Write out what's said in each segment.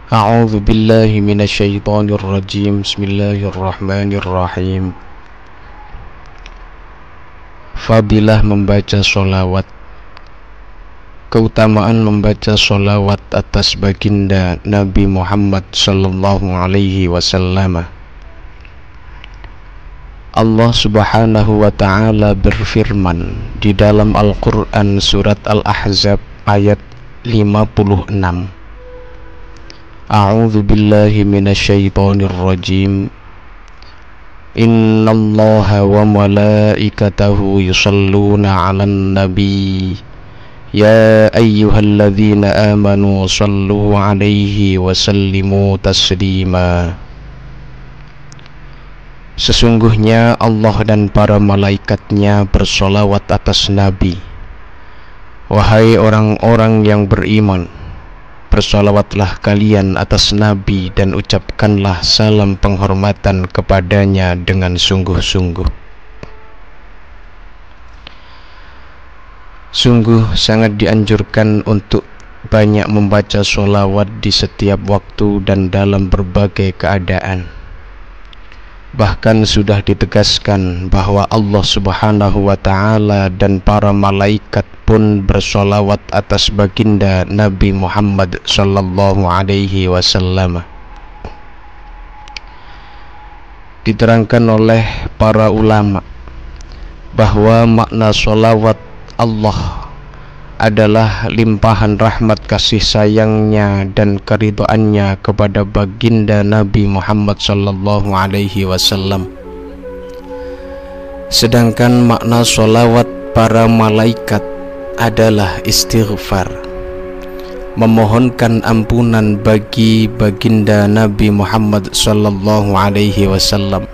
A'udzu billahi minasyaitonir rajim. Bismillahirrahmanirrahim. Fadilah membaca sholawat. Keutamaan membaca sholawat atas baginda Nabi Muhammad sallallahu alaihi wasallam. Allah subhanahu wa ta'ala berfirman di dalam Al-Quran surat Al-Ahzab ayat 56. A'udzu billahi minasyaitonir rajim. Innallaha wa malaikatahu yusholluna 'alan nabi. Ya ayyuhalladzina amanu shallu 'alaihi wa sallimu taslima. Sesungguhnya Allah dan para malaikatnya bersolawat atas Nabi. Wahai orang-orang yang beriman, bersolawatlah kalian atas Nabi dan ucapkanlah salam penghormatan kepadanya dengan sungguh-sungguh. Sungguh sangat dianjurkan untuk banyak membaca sholawat di setiap waktu dan dalam berbagai keadaan. Bahkan sudah ditegaskan bahwa Allah subhanahu wa ta'ala dan para malaikat pun bersolawat atas baginda Nabi Muhammad sallallahu alaihi wasallam. Diterangkan oleh para ulama bahwa makna solawat Allah adalah limpahan rahmat kasih sayangnya dan keridhaannya kepada baginda Nabi Muhammad sallallahu alaihi wasallam. Sedangkan makna sholawat para malaikat adalah istighfar, memohonkan ampunan bagi baginda Nabi Muhammad sallallahu alaihi wasallam.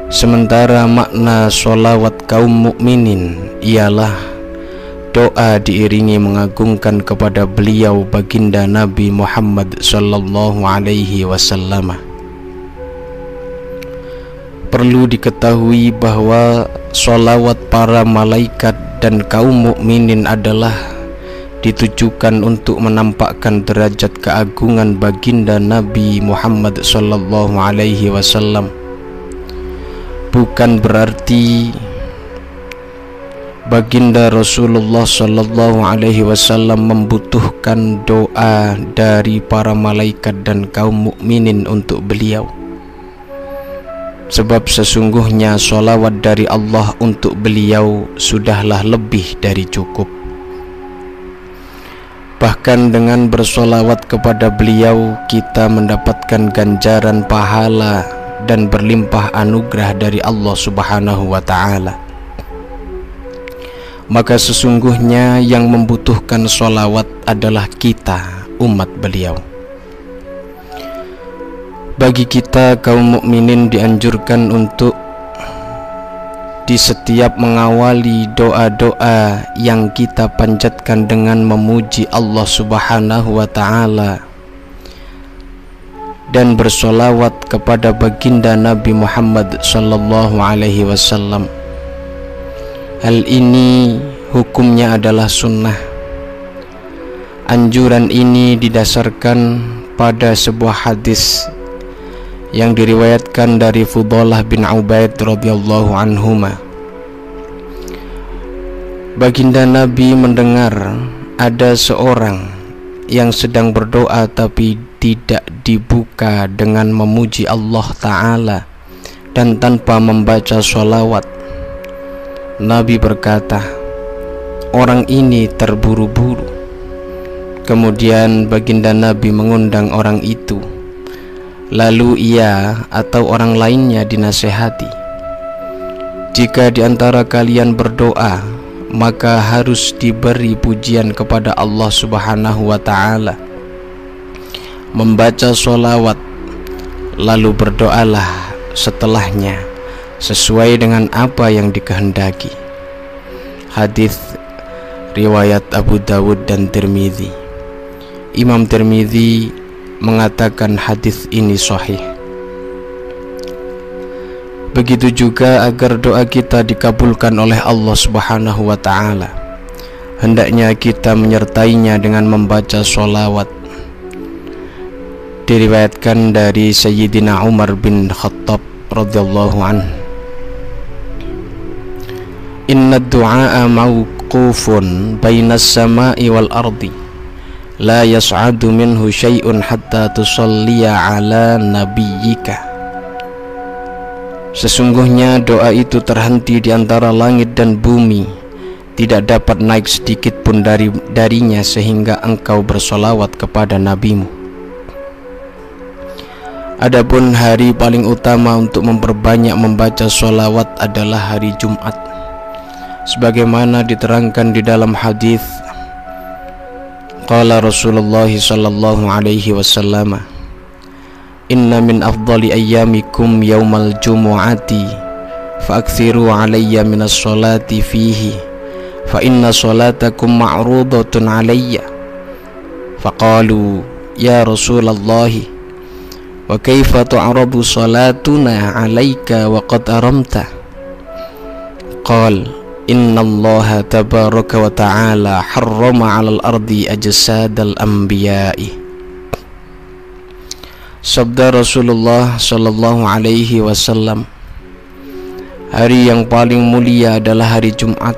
Sementara makna sholawat kaum mukminin ialah doa diiringi mengagungkan kepada beliau baginda Nabi Muhammad sallallahu alaihi wasallam. Perlu diketahui bahwa sholawat para malaikat dan kaum mukminin adalah ditujukan untuk menampakkan derajat keagungan baginda Nabi Muhammad sallallahu alaihi wasallam. Bukan berarti baginda Rasulullah sallallahu alaihi wasallam membutuhkan doa dari para malaikat dan kaum mukminin untuk beliau. Sebab sesungguhnya sholawat dari Allah untuk beliau sudahlah lebih dari cukup. Bahkan dengan bersolawat kepada beliau kita mendapatkan ganjaran pahala dan berlimpah anugerah dari Allah subhanahu wa ta'ala. Maka sesungguhnya yang membutuhkan sholawat adalah kita, umat beliau. Bagi kita kaum mukminin dianjurkan untuk di setiap mengawali doa-doa yang kita panjatkan dengan memuji Allah subhanahu wa ta'ala dan bersolawat kepada baginda Nabi Muhammad sallallahu alaihi wasallam. Hal ini hukumnya adalah sunnah. Anjuran ini didasarkan pada sebuah hadis yang diriwayatkan dari Fudalah bin Ubaid radhiyallahu anhuma. Baginda Nabi mendengar ada seorang yang sedang berdoa tapi tidak dibuka dengan memuji Allah Ta'ala dan tanpa membaca sholawat. Nabi berkata, orang ini terburu-buru. Kemudian baginda Nabi mengundang orang itu. Lalu ia atau orang lainnya dinasehati, jika di antara kalian berdoa, maka harus diberi pujian kepada Allah subhanahu wa ta'ala, membaca sholawat, lalu berdoalah setelahnya sesuai dengan apa yang dikehendaki. Hadis riwayat Abu Dawud dan Tirmidzi. Imam Tirmidzi mengatakan hadis ini sahih. Begitu juga agar doa kita dikabulkan oleh Allah subhanahu wa ta'ala, hendaknya kita menyertainya dengan membaca sholawat. Diriwayatkan dari Sayyidina Umar bin Khattab radhiyallahu anhu, inna du'a mawqufun bainas sama'i wal ardi la yas'adu minhu syai'un hatta tusalliya ala nabiyyika. Sesungguhnya doa itu terhenti di antara langit dan bumi, tidak dapat naik sedikit pun darinya sehingga engkau bersolawat kepada nabimu. Adapun hari paling utama untuk memperbanyak membaca sholawat adalah hari Jumat, sebagaimana diterangkan di dalam hadis. Qala Rasulullah sallallahu alaihi wasallam, inna min afdali ayyamikum yaumal jumu'ati fa'akthiru alayya minas sholati fihi fa inna sholatakum ma'rudatun alayya. Faqalu ya Rasulullah, wa kaifa tu'radu salatuna 'alaika wa qad aramta? Qal innallaha tabaraka wa ta'ala harrama 'alal ardi ajsadal anbiya'i. Sabda Rasulullah sallallahu alaihi wasallam, hari yang paling mulia adalah hari Jumat,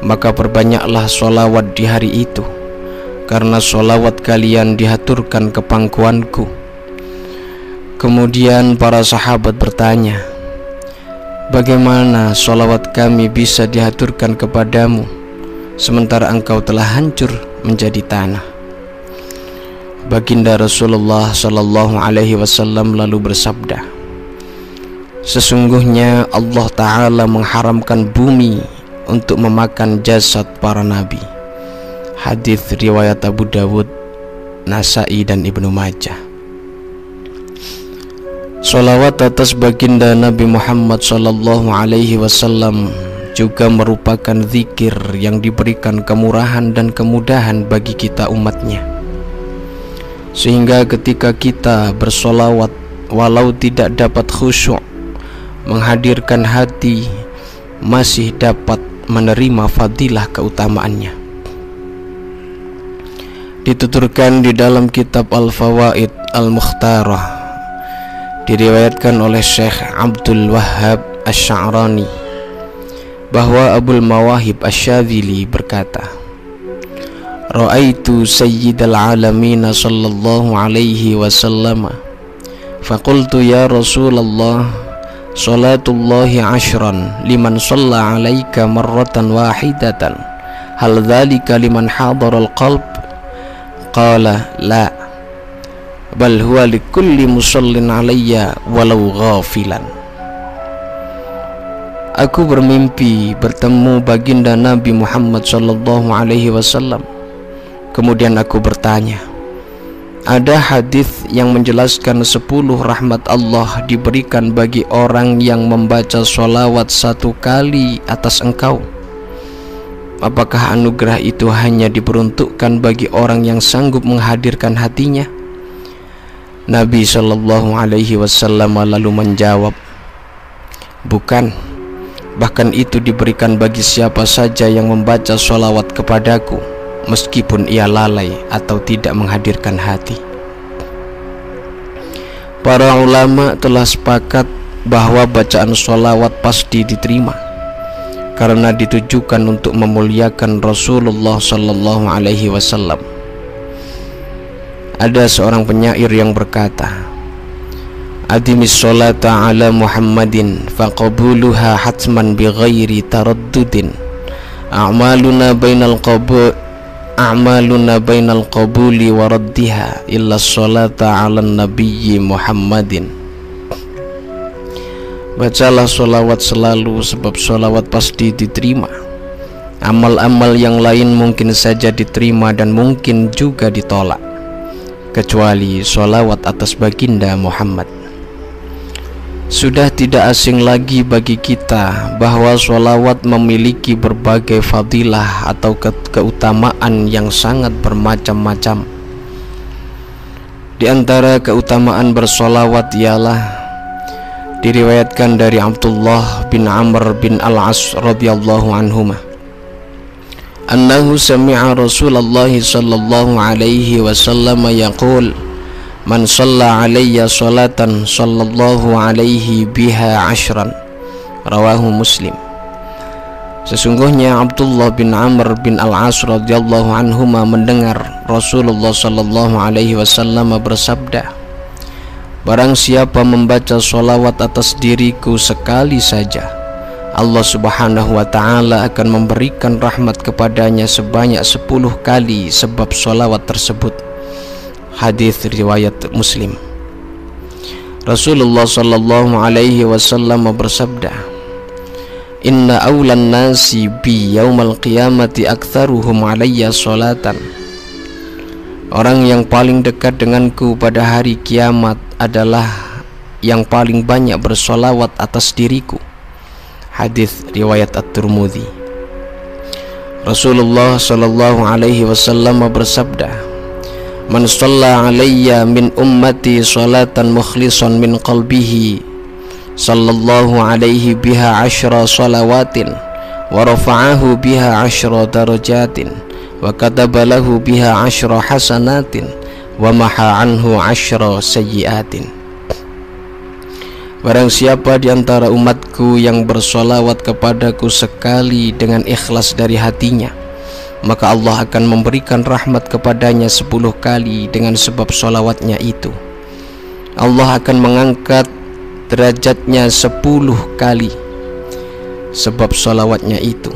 maka perbanyaklah sholawat di hari itu, karena sholawat kalian dihaturkan ke pangkuanku. Kemudian para sahabat bertanya, bagaimana sholawat kami bisa dihaturkan kepadamu sementara engkau telah hancur menjadi tanah? Baginda Rasulullah sallallahu alaihi wasallam lalu bersabda, sesungguhnya Allah Ta'ala mengharamkan bumi untuk memakan jasad para nabi. Hadis riwayat Abu Dawud, Nasa'i dan Ibnu Majah. Sholawat atas baginda Nabi Muhammad sallallahu alaihi wasallam juga merupakan zikir yang diberikan kemurahan dan kemudahan bagi kita umatnya, sehingga ketika kita bersolawat walau tidak dapat khusyuk menghadirkan hati, masih dapat menerima fadilah keutamaannya. Dituturkan di dalam kitab Al-Fawaid Al-Mukhtarah, diriwayatkan oleh Syekh Abdul Wahhab Asy-Sya'rani bahwa Abul Mawahib Asy-Syadzili berkata, Ra'aitu Sayyidal Alamin sallallahu alaihi wasallam faqultu ya Rasulullah, salatullahi 10 liman shalla 'alaika marratan wahidatan hal dzalika liman hadaral qalb? Qala la, bal huwa likulli musallin alayya walau ghafilan. Aku bermimpi bertemu baginda Nabi Muhammad sallallahu alaihi wasallam. Kemudian aku bertanya, ada hadis yang menjelaskan 10 rahmat Allah diberikan bagi orang yang membaca sholawat 1 kali atas engkau. Apakah anugerah itu hanya diperuntukkan bagi orang yang sanggup menghadirkan hatinya? Nabi sallallahu alaihi wasallam lalu menjawab, bukan, bahkan itu diberikan bagi siapa saja yang membaca sholawat kepadaku, meskipun ia lalai atau tidak menghadirkan hati. Para ulama telah sepakat bahwa bacaan sholawat pasti diterima, karena ditujukan untuk memuliakan Rasulullah sallallahu alaihi wasallam. Ada seorang penyair yang berkata, adimis sholata ala Muhammadin faqabuluha hatman bighairi taraddudin a'maluna bainal qabuli wa raddiha illa sholata ala nabiyyi Muhammadin. Bacalah sholawat selalu, sebab sholawat pasti diterima. Amal-amal yang lain mungkin saja diterima dan mungkin juga ditolak, kecuali sholawat atas baginda Muhammad. Sudah tidak asing lagi bagi kita bahwa sholawat memiliki berbagai fadilah atau keutamaan yang sangat bermacam-macam. Di antara keutamaan bersolawat ialah diriwayatkan dari Abdullah bin Amr bin Al-As radhiyallahu anhuma annahu sami'a Rasulullah sallallahu alaihi wasallam yaqul Man shalla alayya sholatan sallallahu alaihi biha ashran. Rawahu Muslim. Sesungguhnya Abdullah bin Amr bin Al-As radhiyallahu anhuma mendengar Rasulullah sallallahu alaihi wasallam bersabda, barang siapa membaca sholawat atas diriku sekali saja, Allah subhanahu wa ta'ala akan memberikan rahmat kepadanya sebanyak 10 kali sebab sholawat tersebut. Hadis riwayat Muslim. Rasulullah sallallahu alaihi wasallam bersabda, inna awlan nasi bi yaumal qiyamati aktsaruhum alayya sholatan. Orang yang paling dekat denganku pada hari kiamat adalah yang paling banyak bersolawat atas diriku. Hadis riwayat At-Tirmidzi. Rasulullah sallallahu alaihi wasallam bersabda, man shalla alayya min ummati sholatan mukhlishan min qalbihi sallallahu alaihi biha 10 shalawatin wa rafa'ahu biha 10 darajatin wa kataba lahu biha 10 hasanatin wa maha anhu 10 sayyiatin. Barang siapa di antara umatku yang bersolawat kepadaku sekali dengan ikhlas dari hatinya, maka Allah akan memberikan rahmat kepadanya 10 kali dengan sebab solawatnya itu. Allah akan mengangkat derajatnya 10 kali sebab sholawatnya itu.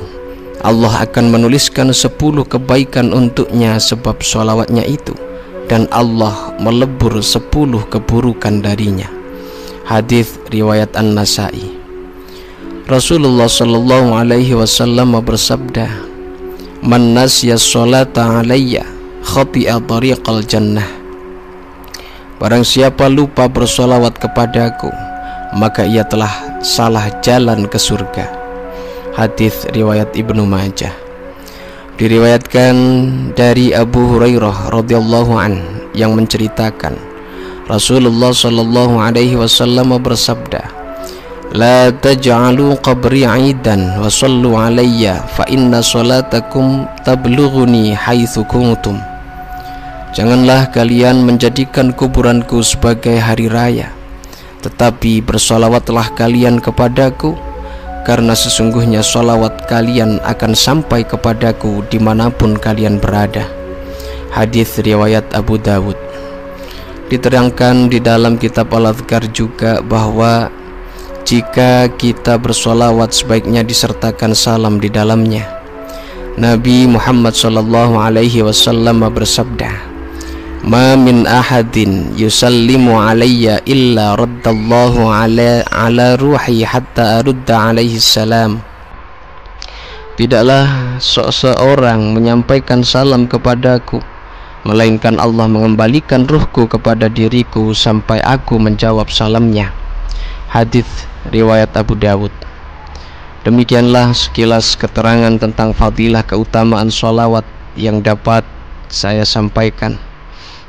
Allah akan menuliskan 10 kebaikan untuknya sebab sholawatnya itu, dan Allah melebur 10 keburukan darinya. Hadis riwayat An-Nasa'i. Rasulullah sallallahu alaihi wasallam bersabda, man nasiya sholata alayya khati'a tariqal jannah. Barang siapa lupa bersolawat kepadaku, maka ia telah salah jalan ke surga. Hadis riwayat Ibnu Majah. Diriwayatkan dari Abu Hurairah radhiyallahu an yang menceritakan Rasulullah sallallahu alaihi wasallam bersabda, la taj'alu qabri 'idan wa sallu alayya fa inna salatakum tablughuni haitsu kuntum. Janganlah kalian menjadikan kuburanku sebagai hari raya, tetapi bersolawatlah kalian kepadaku, karena sesungguhnya solawat kalian akan sampai kepadaku dimanapun kalian berada. Hadis riwayat Abu Dawud. Diterangkan di dalam kitab Al-Adhkar juga bahwa jika kita bersolawat sebaiknya disertakan salam di dalamnya. Nabi Muhammad sallallahu alaihi wasallam bersabda, ma min ahadin yusallimu alayya illa raddallahu ala ruhi hatta arudda alaihi salam. Tidaklah seseorang menyampaikan salam kepadaku, melainkan Allah mengembalikan ruhku kepada diriku sampai aku menjawab salamnya. Hadis riwayat Abu Dawud. Demikianlah sekilas keterangan tentang fadilah keutamaan sholawat yang dapat saya sampaikan.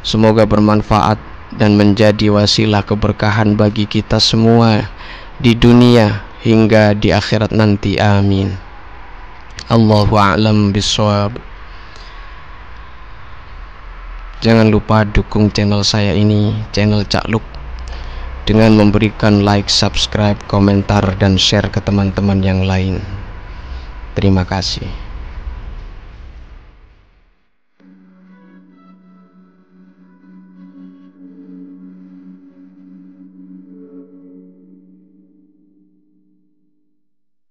Semoga bermanfaat dan menjadi wasilah keberkahan bagi kita semua di dunia hingga di akhirat nanti. Amin. Allahu a'lam bishawab. Jangan lupa dukung channel saya ini, channel Cak Luk, dengan memberikan like, subscribe, komentar, dan share ke teman-teman yang lain. Terima kasih.